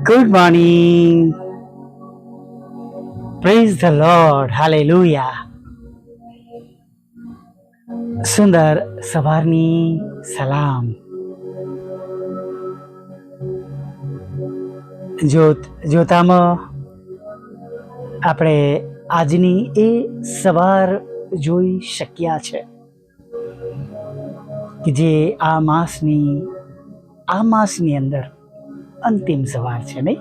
Good morning. Praise the Lord. Hallelujah. સુંદર સવારની સલામ. જોતામાં આપણે આજની એ સવાર જોઈ શક્યા છે કે જે આ માસની અંદર અંતિમ સવાર છે, નહીં?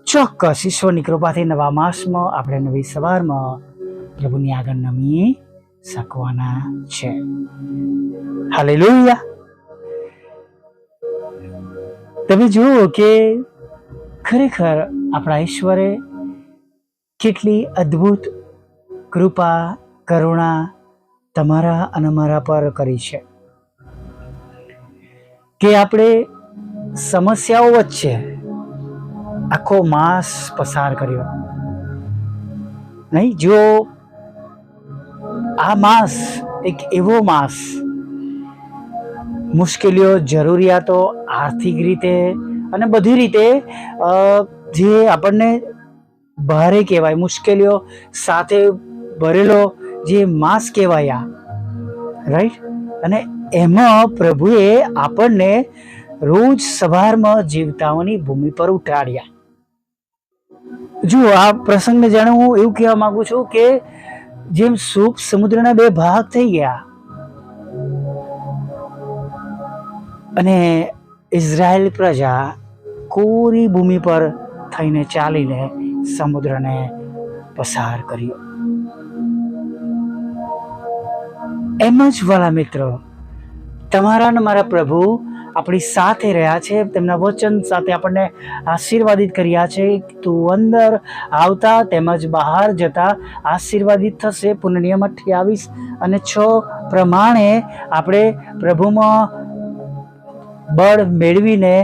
ચોક્કસ ઈશ્વરની કૃપાથી નવા માસમાં આપણે નવી સવારમાં પ્રભુની આગળ નમી શકવાના છે. હાલેલુયા. તમે જુઓ કે ખરેખર આપણા ઈશ્વરે કેટલી અદ્ભુત કૃપા કરુણા તમારા અને મારા પર કરી છે કે આપણે સમસ્યાઓ વચ્ચે આખો માસ પસાર કર્યો, નહીં? જો આ માસ એક એવો માસ, મુશ્કેલીઓ, જરૂરિયાતો, આર્થિક રીતે અને બધી રીતે જે આપણને ભારે કહેવાય, મુશ્કેલીઓ સાથે ભરેલો જે માસ કહેવાય, રાઈટ? અને એમાં પ્રભુએ આપણને રોજ સવારમાં જીવતાઓની ભૂમિ પર ઉઠાડ્યા. જો આ પ્રસંગને જાણે હું એવું કહેવા માંગુ છું કે જેમ સૂપ સમુદ્રના બે ભાગ થઈ ગયા અને ઇઝરાયેલ પ્રજા કોરી ભૂમિ પર થઈને ચાલીને સમુદ્રને પસાર કર્યો, એમ જ વાલા મિત્રો તમારા અને મારા પ્રભુ આપણી સાથે રહ્યા છે. તેમના વચન સાથે આપણને આશીર્વાદિત કર્યા છે. તું અંદર આવતા તેમજ બહાર જતા આશીર્વાદિત થશે. પુનઃનિયમ 28 અને 6 પ્રમાણે આપણે પ્રભુમાં બળ મેળવીને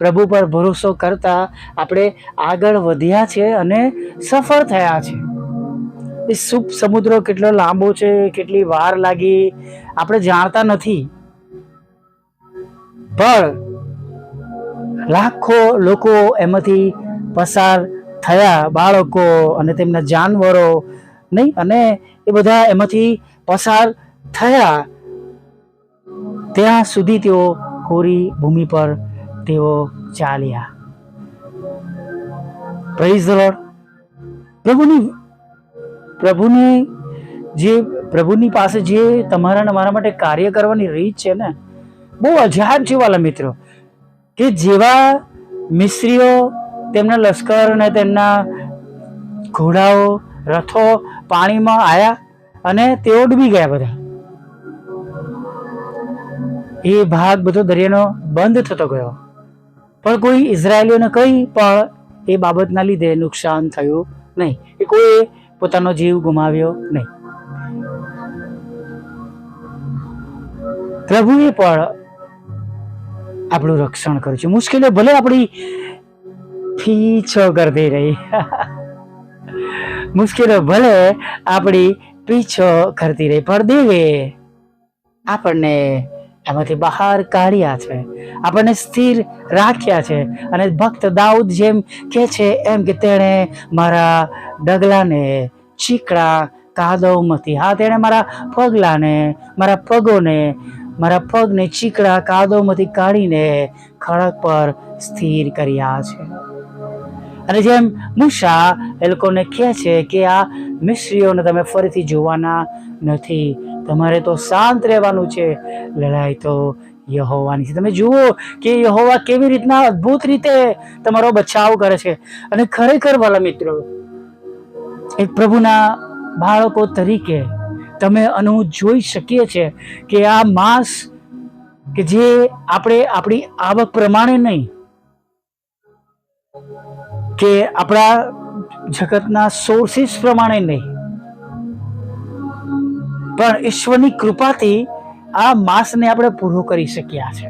પ્રભુ પર ભરોસો કરતા આપણે આગળ વધ્યા છે અને સફળ થયા છે. એ સમુદ્ર કેટલો લાંબો છે, કેટલી વાર લાગી, આપણે જાણતા નથી, પણ લાખો લોકો એમાંથી પસાર થયા, બાળકો અને તેમના જાનવરો, નહીં? અને એ બધા એમાંથી પસાર થયા ત્યાં સુધી તેઓ કોરી ભૂમિ પર તેઓ ચાલ્યા. Praise the lord. પ્રભુની પાસે જે તમારા અને મારા માટે કાર્ય કરવાની રીત છે ને, બહુ અજાયબ છે વાલા મિત્રો. કે જેવા મિસ્ત્રીઓ તેમના લશ્કર અને તેમના ઘોડાઓ, રથો પાણીમાં આવ્યા અને તેઓ ડૂબી ગયા બધા, એ ભાગ બધો દરિયાનો બંધ થતો ગયો, પણ કોઈ ઇઝરાયેલીઓને કંઈ પણ એ બાબતના લીધે નુકસાન થયું નહીં. એ કોઈ પોતાનો જીવ ગુમાવ્યો નહીં. પ્રભુએ પણ આપણું રક્ષણ કર્યું છે. મુશ્કેલીઓ ભલે આપણી પીછો કરતી રહી, મુશ્કેલીઓ ભલે આપણી પીછો કરતી રહી, પણ દેવે આપણને એમાંથી બહાર કાઢ્યા છે, આપણને સ્થિર રાખ્યા છે. અને ભક્ત દાઉદ જેમ કે છે એમ કે તેણે મારા ડગલાને ચીકણા કાદવમાંથી, તેણે મારા પગલાને, મારા પગને ચીકણા કાદવમાંથી કાઢીને ખડક પર સ્થિર કર્યા છે. અને જેમ મૂસા એ લોકોને કહે છે કે આ મિસ્રીઓને તમે ફરીથી જોવાના નથી, તમારે તો શાંત રહેવાનું છે, લડાઈ તો યહોવાની છે. તમે જુઓ કે યહોવા કેવી રીતના અદ્ભુત રીતે તમારો બચાવ કરે છે. અને ખરેખર વાલા મિત્રો, એક પ્રભુના બાળકો તરીકે તમે જોઈ શકીએ છે કે આ માસ કે જે આપણે આપણી આવક પ્રમાણે નહીં, કે આપણા જગતના સોર્સિસ પ્રમાણે નહીં, પણ ઈશ્વરની કૃપાથી આ માસને આપણે પૂરો કરી શક્યા છે.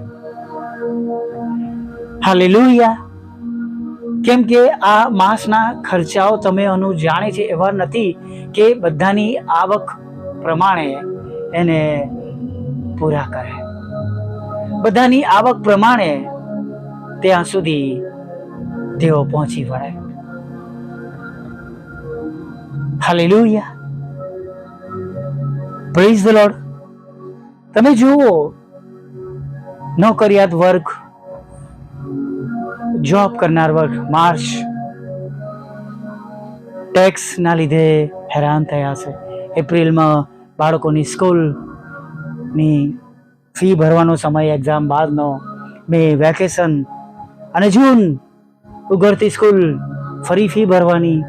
હાલેલુયા. કેમ કે આ માસના ખર્ચાઓ તમે જાણે છે એવા નથી કે બધાની આવક પ્રમાણે એને પૂરા કરે. બધાની આવક પ્રમાણે ત્યાં સુધી તેઓ પહોંચી વળે. Hallelujah, praise the lord. તમે જુઓ, નોકરિયાત વર્ગ, જોબ કરનાર વર્ગ માર્ચ ટેક્સના લીધે હેરાન થયા છે. એપ્રિલમાં બાળકોની સ્કૂલની ફી ભરવાનો સમય, એક્ઝામ બાદનો, મે વેકેશન, અને જૂન ઉઘડતી સ્કૂલ, ફરી ફી ભરવાની,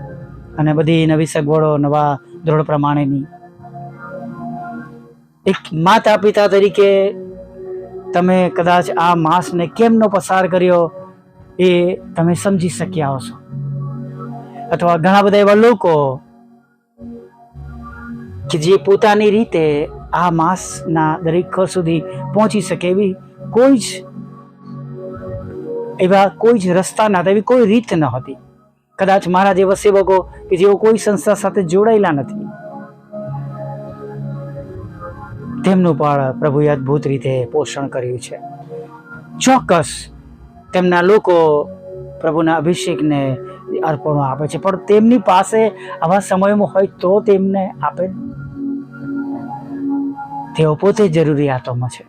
અને બધી નવી સગવડો નવા ધોરણ પ્રમાણેની. એક માતા પિતા તરીકે તમે કદાચ આ માસને કેમનો પસાર કર્યો એ તમે સમજી શક્યા હશો. અથવા ઘણા બધા એવા લોકો કે જે પોતાની રીતે આ માસના દરેક ઘર સુધી પહોંચી શકે એવી કોઈ જ રસ્તા નહોતા, એવી કોઈ રીત ન હતી. કદાચ મારા જેવા સેવકો કે જેઓ કોઈ સંસ્થા સાથે જોડાયેલા નથી, તેમનું પણ પ્રભુએ અદ્ભુત રીતે પોષણ કર્યું છે. ચોક્કસ તેમના લોકો પ્રભુના અભિષેકને અર્પણો આપે છે, પણ તેમની પાસે આવા સમયોમાં હોય તો તેમને આપે. તેઓ પોતે જરૂરિયાતોમાં છે,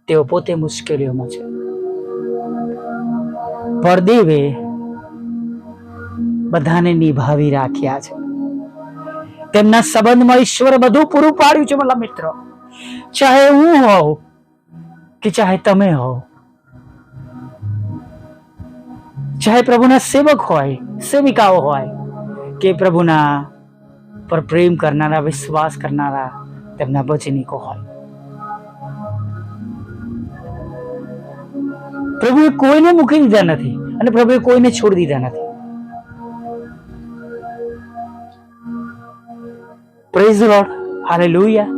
તેઓ પોતે મુશ્કેલીઓમાં છે. પરદેવે બધાને નિભાવી રાખ્યા છે. તેમના સંબંધમાં ઈશ્વરે બધું પૂરું પાડ્યું છે. મારા મિત્રો, ચાહે હું હોઉં કે ચાહે તમે હો, ચાહે પ્રભુના સેવક હોય, સેવિકાઓ હોય, કે પ્રભુના પર પ્રેમ કરનારા, વિશ્વાસ કરનારા તેમના વચનિકો હોય, પ્રભુએ કોઈને મૂકી દીધા નથી અને પ્રભુએ કોઈને છોડી દીધા નથી. Praise the lord, hallelujah.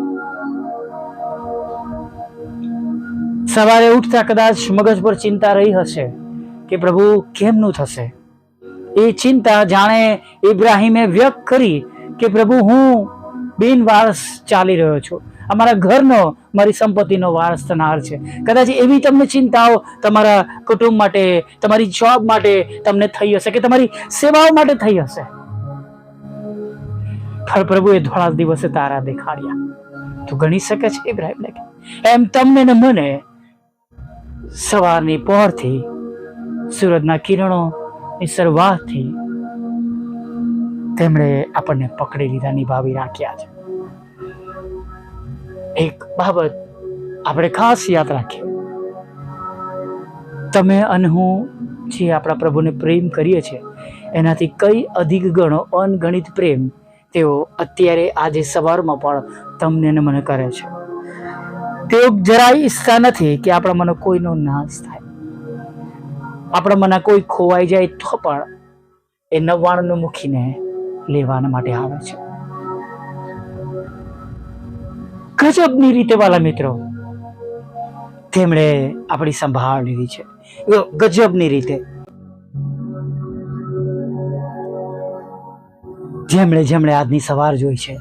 સવારે ઉઠતા કદાચ મગજ પર ચિંતા રહી હશે કે પ્રભુ કેમનું થશે. એ ચિંતા જાણે ઇબ્રાહીમે વ્યક્ત કરી કે પ્રભુ હું બિનવારસ ચાલી રહ્યો છું, અમારા ઘરનો, મારી સંપત્તિનો વારસ થનાર છે. કદાચ એવી તમને ચિંતાઓ તમારા કુટુંબ માટે, તમારી જોબ માટે તમને થઈ હશે, કે તમારી સેવાઓ માટે થઈ હશે. પણ પ્રભુએ ધોળા દિવસે તારા દેખાડ્યા. તું ગણી શકે છે ઇબ્રાહીમને? એમ તમને ને મને સવારની પહોરથી, સૂરજના કિરણોની શરૂઆતથી તેમણે આપણને પકડી લીધા, નિભાવી રાખ્યા છે. એક બાબત આપણે ખાસ યાદ રાખીએ, તમે અને હું જે આપણા પ્રભુને પ્રેમ કરીએ છીએ એનાથી કઈ અધિક ગણો અનગણિત પ્રેમ તેઓ અત્યારે આજે સવારમાં પણ તમને ને મને કરે છે. તેઓ જરાય ઈચ્છતા નથી કે આપણા મને કોઈનો નાશ થાય, આપણા મને કોઈ ખોવાઈ જાય તો પણ એ 99 મૂકીને લેવાના માટે આવે છે. ગજબની રીતે વાલા મિત્રો તેમણે આપણી સંભાળ લીધી છે, ગજબની રીતે. જેમણે આજની સવાર જોઈ છે,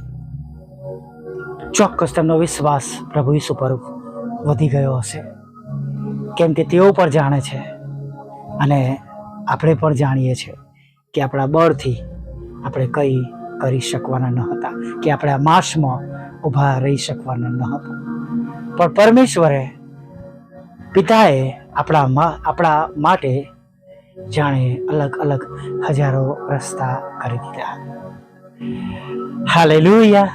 ચોક્કસ તેમનો વિશ્વાસ પ્રભુ ઈસુ પર વધી ગયો હશે, કેમ કે તેઓ પણ જાણે છે અને આપણે પણ જાણીએ છીએ કે આપણા બળથી આપણે કંઈ કરી શકવાના ન હતા, કે આપણે આ માસમાં ઊભા રહી શકવાના ન હતા. પણ પરમેશ્વરે, પિતાએ આપણા માટે જાણે અલગ અલગ હજારો રસ્તા કરી દીધા. હાલેલુયા.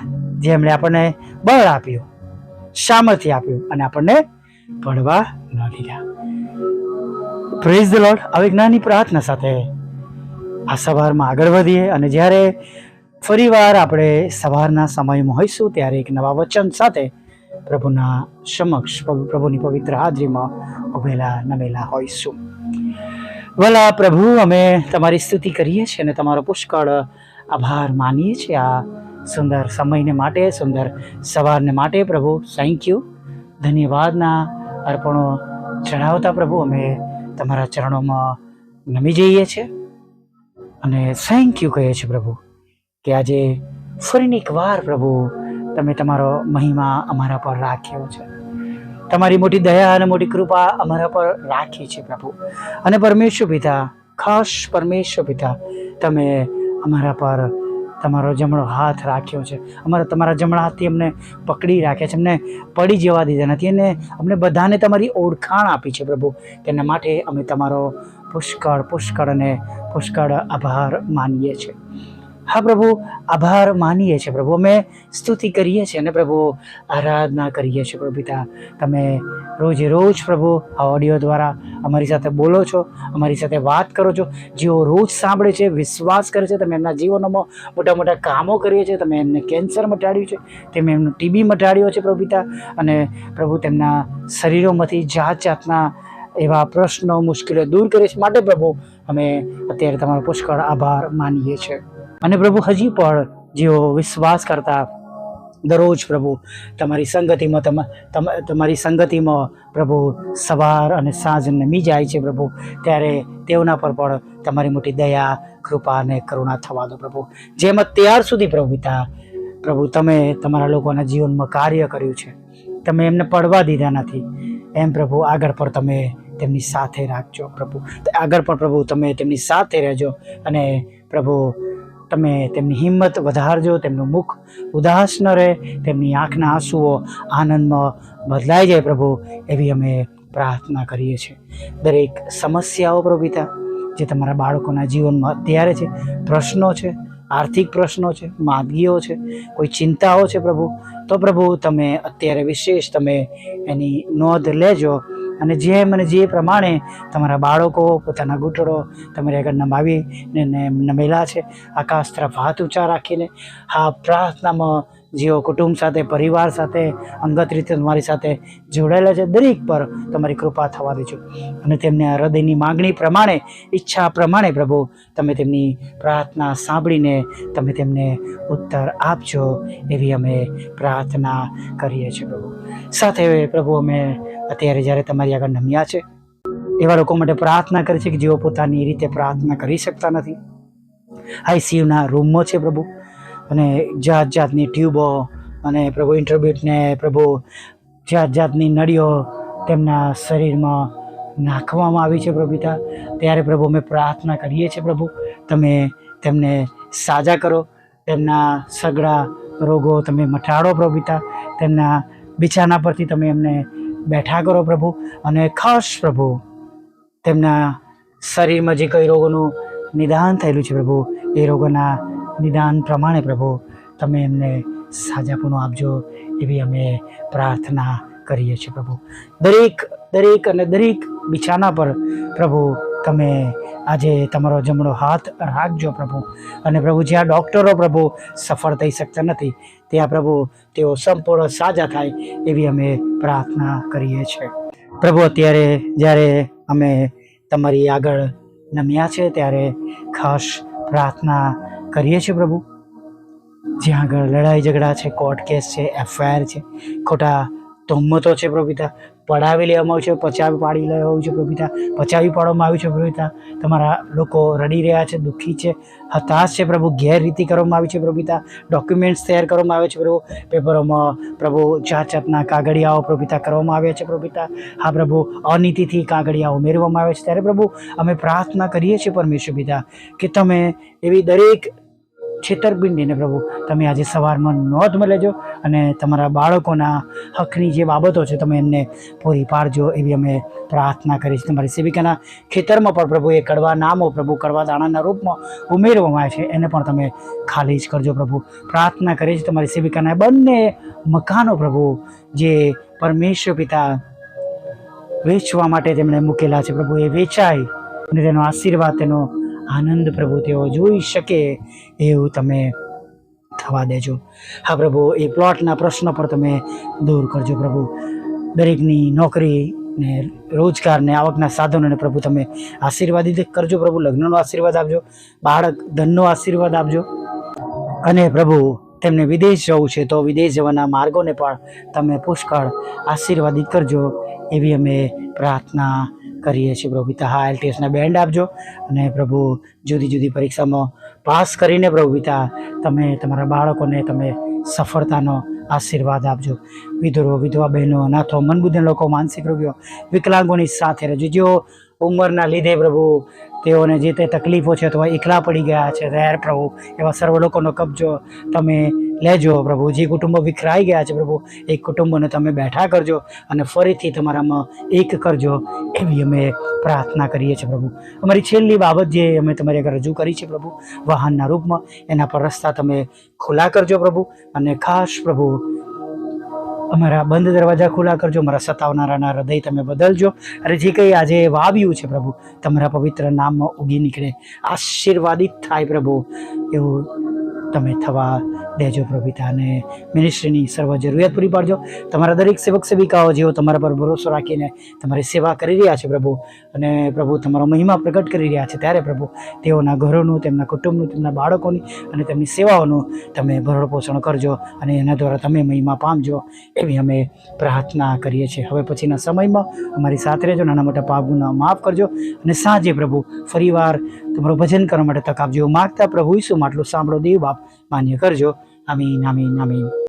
જેમણે આપણને બળ આપ્યું, સામર્થ્ય આપ્યું અને આપણને પડવા ન દીધા. Praise the lord. હવે જ્ઞાની પ્રાર્થના સાથે આ સવારમાં આગળ વધીએ, અને જ્યારે ફરીવાર આપણે સવારના સમયમાં હોઈશું ત્યારે એક નવા વચન સાથે પ્રભુના સમક્ષ, પ્રભુની પવિત્ર હાજરીમાં ઉભેલા નમેલા હોઈશું. ભલા પ્રભુ, અમે તમારી સ્તુતિ કરીએ છીએ અને તમારો પુષ્કળ આભાર માનીએ છીએ આ સુંદર સમયને માટે, સુંદર સવારને માટે. પ્રભુ થેન્ક યુ. ધન્યવાદના અર્પણો ચઢાવતા પ્રભુ અમે તમારા ચરણોમાં નમી જઈએ છીએ અને થેન્ક યુ કહીએ છીએ પ્રભુ કે આજે ફરીને એક વાર પ્રભુ તમે તમારો મહિમા અમારા પર રાખ્યો છે, તમારી મોટી દયા અને મોટી કૃપા અમારા પર રાખી છે પ્રભુ. અને પરમેશ્વર પિતા, ખાસ પરમેશ્વર પિતા, તમે અમારા પર તમારો જમણો હાથ રાખ્યો છે. તમારા જમણા હાથથી અમને પકડી રાખ્યા છે, અમને પડી જવા દીધા નથી, અને અમને બધાને તમારી ઓળખાણ આપી છે પ્રભુ. તેના માટે અમે તમારો પુષ્કળ અને પુષ્કળ આભાર માનીએ છીએ. હા પ્રભુ, આભાર માનીએ છીએ પ્રભુ. અમે સ્તુતિ કરીએ છીએ અને પ્રભુ આરાધના કરીએ છીએ પ્રભુ પિતા. તમે રોજે રોજ પ્રભુ આ ઓડિયો દ્વારા અમારી સાથે બોલો છો, અમારી સાથે વાત કરો છો. જેઓ રોજ સાંભળે છે, વિશ્વાસ કરે છે, તમે એમના જીવનોમાં મોટા મોટા કામો કરીએ છીએ. તમે એમને કેન્સર મટાડ્યું છે, તમે એમનું ટીબી મટાડ્યો છે પ્રભુ પિતા, અને પ્રભુ તેમના શરીરોમાંથી જાતના એવા પ્રશ્નો, મુશ્કેલીઓ દૂર કરે છે. માટે પ્રભુ અમે અત્યારે તમારો પુષ્કળ આભાર માનીએ છીએ. અને પ્રભુ હજી પણ જેઓ વિશ્વાસ કરતા દરરોજ પ્રભુ તમારી સંગતિમાં પ્રભુ સવાર અને સાંજ નમી જાય છે પ્રભુ, ત્યારે તેઓના પર પણ તમારી મોટી દયા, કૃપા અને કરુણા થવા દો પ્રભુ. જેમ અત્યાર સુધી પ્રભુ પિતા, પ્રભુ તમે તમારા લોકોના જીવનમાં કાર્ય કર્યું છે, તમે એમને પડવા દીધા નથી, એમ પ્રભુ આગળ પણ તમે તેમની સાથે રાખજો પ્રભુ. આગળ પણ પ્રભુ તમે તેમની સાથે રહેજો, અને પ્રભુ તમે તેમની હિંમત વધારજો, તેમનું મુખ ઉદાસ ન રહે, તેમની આંખના આંસુઓ આનંદમાં બદલાઈ જાય પ્રભુ, એવી અમે પ્રાર્થના કરીએ છીએ. દરેક સમસ્યાઓ પ્રભુ પિતા જે તમારા બાળકોના જીવનમાં અત્યારે છે, પ્રશ્નો છે, આર્થિક પ્રશ્નો છે, માંદગીઓ છે, કોઈ ચિંતાઓ છે પ્રભુ, તો પ્રભુ તમે અત્યારે વિશેષ તમે એની નોંધ લેજો, અને જેમ અને જે પ્રમાણે તમારા બાળકો પોતાના ઘૂંટડો તમારી આગળ નમેલા છે, આકાશ તરફ હાથ ઊંચા રાખીને હા પ્રાર્થનામાં જેઓ કુટુંબ સાથે, પરિવાર સાથે, અંગત રીતે તમારી સાથે જોડાયેલા છે, દરેક પર તમારી કૃપા થવા દેજો, અને તેમને હૃદયની માગણી પ્રમાણે, ઈચ્છા પ્રમાણે પ્રભુ તમે તેમની પ્રાર્થના સાંભળીને તમે તેમને ઉત્તર આપજો, એવી અમે પ્રાર્થના કરીએ છીએ પ્રભુ. સાથે પ્રભુ અમે અત્યારે જ્યારે તમારી આગળ નમ્યા છે, એવા લોકો માટે પ્રાર્થના કરે છે કે જેઓ પોતાની રીતે પ્રાર્થના કરી શકતા નથી. આઈસીયુના રૂમમાં છે પ્રભુ, અને જાતની ટ્યુબો અને પ્રભુ ઇન્ટરબ્યુટને પ્રભુ જાતની નળીઓ તેમના શરીરમાં નાખવામાં આવી છે પ્રભુ પિતા. ત્યારે પ્રભુ અમે પ્રાર્થના કરીએ છીએ પ્રભુ, તમે તેમને સાજા કરો, તેમના સઘળા રોગો તમે મટાડો પ્રભુ પિતા, તેમના બિછાના પરથી તમે એમને બેઠા કરો પ્રભુ, અને ખાસ પ્રભુ તેમના શરીરમાં જે કઈ રોગોનું નિદાન થયેલું છે પ્રભુ, એ રોગોના નિદાન પ્રમાણે પ્રભુ તમે એમને સાજાપણું આપજો, એવી અમે પ્રાર્થના કરીએ છીએ પ્રભુ. દરેક બિછાના પર પ્રભુ તમે આજે તમારો જમણો હાથ રાખજો પ્રભુ, અને પ્રભુ જ્યાં ડૉક્ટરો પ્રભુ સફળ થઈ શકતા નથી, ત્યાં પ્રભુ તેઓ સંપૂર્ણ સાજા થાય, એવી અમે પ્રાર્થના કરીએ છીએ પ્રભુ. અત્યારે જ્યારે અમે તમારી આગળ નમ્યા છે, ત્યારે ખાસ પ્રાર્થના કરીએ છીએ પ્રભુ. જ્યાં આગળ લડાઈ ઝઘડા છે, કોર્ટ કેસ છે, એફઆઈઆર છે, ખોટા તોહમતો છે પ્રભુ પિતા, પડાવી લેવામાં આવ્યું છે, પચાવી પાડવામાં આવ્યું છે પ્રભુ પિતા. તમારા લોકો રડી રહ્યા છે, દુઃખી છે, હતાશ છે પ્રભુ, ગેરરીતિ કરવામાં આવી છે પ્રભુ પિતા, ડોક્યુમેન્ટ્સ તૈયાર કરવામાં આવે છે પ્રભુ, પેપરોમાં પ્રભુ જાતના કાગળિયાઓ પ્રભુ પિતા કરવામાં આવ્યા છે પ્રભુ પિતા. હા પ્રભુ, અનીતિથી કાગળિયાઓ ઉમેરવામાં આવે છે, ત્યારે પ્રભુ અમે પ્રાર્થના કરીએ છીએ પરમેશ્વર પિતા કે તમે એવી દરેક છેતરપિંડીને પ્રભુ તમે આજે સવારમાં નોંધમાં લેજો, અને તમારા બાળકોના હકની જે બાબતો છે તમે એમને પૂરી પાડજો, એવી અમે પ્રાર્થના કરી છે. તમારી સેવિકાના ખેતરમાં પણ પ્રભુ એ કડવા નામો પ્રભુ કડવા દાણાના રૂપમાં ઉમેરવામાં આવે છે, એને પણ તમે ખાલી જ કરજો પ્રભુ. પ્રાર્થના કરી છે તમારી સેવિકાના બંને મકાનો પ્રભુ જે પરમેશ્વર પિતા વેચવા માટે તેમણે મૂકેલા છે પ્રભુ, એ વેચાય અને તેનો આશીર્વાદ, તેનો આનંદ પ્રભુ તેઓ જોઈ શકે એવું તમે થવા દેજો. હા પ્રભુ, એ પ્લોટના પ્રશ્નો પર તમે દૂર કરજો પ્રભુ. દરેકની નોકરી ને રોજગાર ને આવકના સાધનોને પ્રભુ તમે આશીર્વાદિત કરજો પ્રભુ. લગ્નનો આશીર્વાદ આપજો, બાળક ધનનો આશીર્વાદ આપજો, અને પ્રભુ તેમને વિદેશ જવું છે તો વિદેશ જવાના માર્ગોને પણ તમે પુષ્કળ આશીર્વાદિત કરજો, એવી અમે પ્રાર્થના કરીએ છીએ પ્રભુ પિતા. હા IELTSના બેન્ડ આપજો, અને પ્રભુ જુદી જુદી પરીક્ષામાં પાસ કરીને પ્રભુ પિતા તમે તમારા બાળકોને તમે સફળતાનો આશીર્વાદ આપજો. વિધવા બહેનો, અનાથો, મનબુદ્ધિના લોકો, માનસિક રોગીઓ, વિકલાંગોની સાથે રહેજો. જેઓ ઉંમરના લીધે પ્રભુ તેઓને જે તે તકલીફો છે અથવા એકલા પડી ગયા છે ત્યારે પ્રભુ એવા સર્વ લોકોનો કબજો તમે લેજો પ્રભુ. જે કુટુંબો વિખરાઈ ગયા છે પ્રભુ, એ કુટુંબોને તમે બેઠા કરજો અને ફરીથી તમારામાં એક કરજો, એવી અમે પ્રાર્થના કરીએ છીએ પ્રભુ. અમારી છેલ્લી બાબત જે અમે તમારી આગળ રજૂ કરી છે પ્રભુ, વાહનના રૂપમાં, એના પર રસ્તા તમે ખુલ્લા કરજો પ્રભુ. અને ખાસ પ્રભુ અમારા બંધ દરવાજા ખુલ્લા કરજો, અમારા સતાવનારાના હૃદય તમે બદલજો. અને જે કંઈ આજે વાવ્યું છે પ્રભુ, તમારા પવિત્ર નામમાં ઉગી નીકળે, આશીર્વાદિત થાય પ્રભુ, એવું તમે થવા દેજો પ્રભુ પિતા. અને મિનિસ્ટ્રીની સર્વ જરૂરિયાત પૂરી પાડજો. તમારા દરેક સેવક સેવિકાઓ જેઓ તમારા પર ભરોસો રાખીને તમારી સેવા કરી રહ્યા છે પ્રભુ, અને પ્રભુ તમારો મહિમા પ્રગટ કરી રહ્યા છે, ત્યારે પ્રભુ તેઓના ઘરોનું, તેમના કુટુંબનું, તેમના બાળકોની અને તેમની સેવાઓનું તમે ભરણ પોષણ કરજો, અને એના દ્વારા તમે મહિમા પામજો, એવી અમે પ્રાર્થના કરીએ છીએ. હવે પછીના સમયમાં અમારી સાથે રહેજો, નાના મોટા પાપ ગુના માફ કરજો, અને સાંજે પ્રભુ ફરીવાર તમારું ભજન કરવા માટે તક આપજો. માગતા પ્રભુ ઈસુ માટલું સાંભળો દેવ બાપ, માન્ય કરજો. આમીન, આમીન, આમીન.